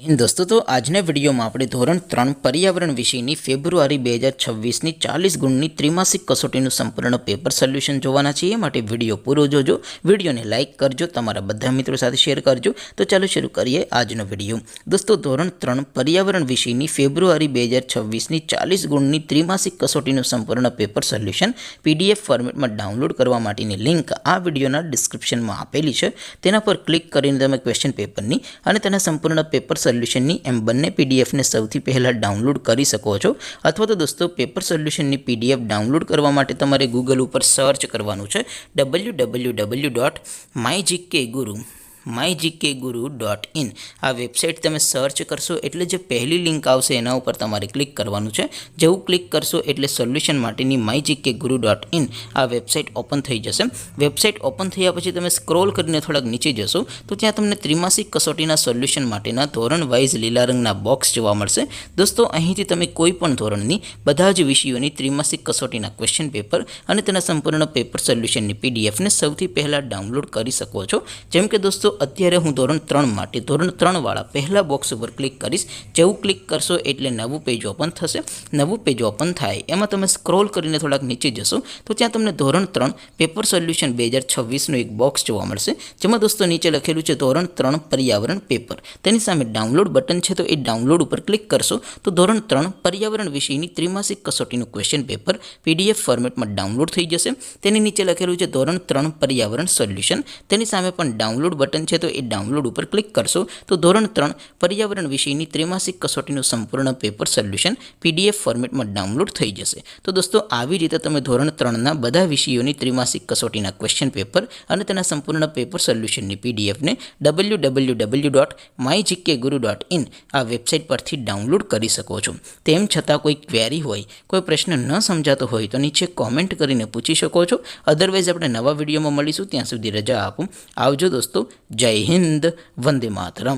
दोस्तों तो આજના વિડીયોમાં આપણે ધોરણ 3 પર્યાવરણ વિષયની ફેબ્રુઆરી 2026ની 40 ગુણની ત્રિમાસિક કસોટીનું સંપૂર્ણ પેપર સોલ્યુશન જોવાના છીએ। માટે વિડીયો પૂરો જોજો, વિડીયોને લાઇક કરજો, તમારા બધા મિત્રો સાથે શેર કરજો। તો ચાલો શરૂ કરીએ આજનો વિડીયો। દોસ્તો ધોરણ 3 પર્યાવરણ વિષયની ફેબ્રુઆરી 2026ની 40 ગુણની ત્રિમાસિક કસોટીનું સંપૂર્ણ પેપર સોલ્યુશન પીડીએફ ફોર્મેટમાં ડાઉનલોડ કરવા માટેની લિંક આ વિડીયોના ડિસ્ક્રિપ્શનમાં આપેલી છે। તેના પર ક્લિક કરીને તમે ક્વેશ્ચન પેપરની અને તેના સંપૂર્ણ પેપર સોલ્યુશનની એમ બંને પીડીએફને સૌથી પહેલાં ડાઉનલોડ કરી શકો છો। અથવા તો દોસ્તો પેપર સોલ્યુશનની પીડીએફ ડાઉનલોડ કરવા માટે તમારે ગૂગલ ઉપર સર્ચ કરવાનું છે www.mygkguru.in। આ વેબસાઇટ તમે સર્ચ કરશો એટલે જે પહેલી લિંક આવશે એના ઉપર તમારે ક્લિક કરવાનું છે। જેવું ક્લિક કરશો એટલે સોલ્યુશન માટેની mygkguru.in આ વેબસાઇટ ઓપન થઈ જશે। વેબસાઇટ ઓપન થયા પછી તમે સ્ક્રોલ કરીને થોડાક નીચે જશો તો ત્યાં તમને ત્રિમાસિક કસોટીના સોલ્યુશન માટેના ધોરણ વાઇઝ લીલા રંગના બોક્સ જોવા મળશે। દોસ્તો અહીંથી તમે કોઈ પણ ધોરણની બધા જ વિષયોની ત્રિમાસિક કસોટીના ક્વેશ્ચન પેપર અને તેના સંપૂર્ણ પેપર સોલ્યુશનની પીડીએફને સૌથી પહેલાં ડાઉનલોડ કરી શકો છો। જેમ કે દોસ્તો અત્યારે હું ધોરણ 3 માટે ધોરણ 3 વાળા પહેલા બોક્સ ઉપર ક્લિક કરીશ। જેવું ક્લિક કરશો એટલે નવું પેજ ઓપન થશે। નવું પેજ ઓપન થાય એમાં તમે સ્ક્રોલ કરીને થોડાક નીચે જશો તો ત્યાં તમને ધોરણ 3 પેપર સોલ્યુશન 2026નું એક બોક્સ જોવા મળશે। જેમાં દોસ્તો નીચે લખેલું છે ધોરણ 3 પર્યાવરણ પેપર। તેની સામે ડાઉનલોડ બટન છે તો એ ડાઉનલોડ ઉપર ક્લિક કરશો તો ધોરણ 3 પર્યાવરણ વિષયની ત્રિમાસિક કસોટીનું ક્વેશ્ચન પેપર પીડીએફ ફોર્મેટમાં ડાઉનલોડ થઈ જશે। તેની નીચે લખેલું છે ધોરણ 3 પર્યાવરણ સોલ્યુશન। તેની સામે પણ ડાઉનલોડ બટન છે તો એ ડાઉનલોડ ઉપર ક્લિક કરશો તો ધોરણ 3 પર્યાવરણ વિષયની ત્રિમાસિક કસોટીનું સંપૂર્ણ પેપર સોલ્યુશન પીડીએફ ફોર્મેટમાં ડાઉનલોડ થઈ જશે। તો દોસ્તો આવી રીતે તમે ધોરણ 3ના બધા વિષયોની ત્રિમાસિક કસોટીના ક્વેશ્ચન પેપર અને તેના સંપૂર્ણ પેપર સોલ્યુશનની પીડીએફને www.mygkguru.in આ વેબસાઇટ પરથી ડાઉનલોડ કરી શકો છો। તેમ છતાં કોઈ ક્વેરી હોય, કોઈ પ્રશ્ન ન સમજાતો હોય તો નીચે કોમેન્ટ કરીને પૂછી શકો છો। અધરવાઇઝ આપણે નવા વિડીયોમાં મળીશું, ત્યાં સુધી રજા આપો। આવજો દોસ્તો, જય હિન્દ, વંદે માતરમ।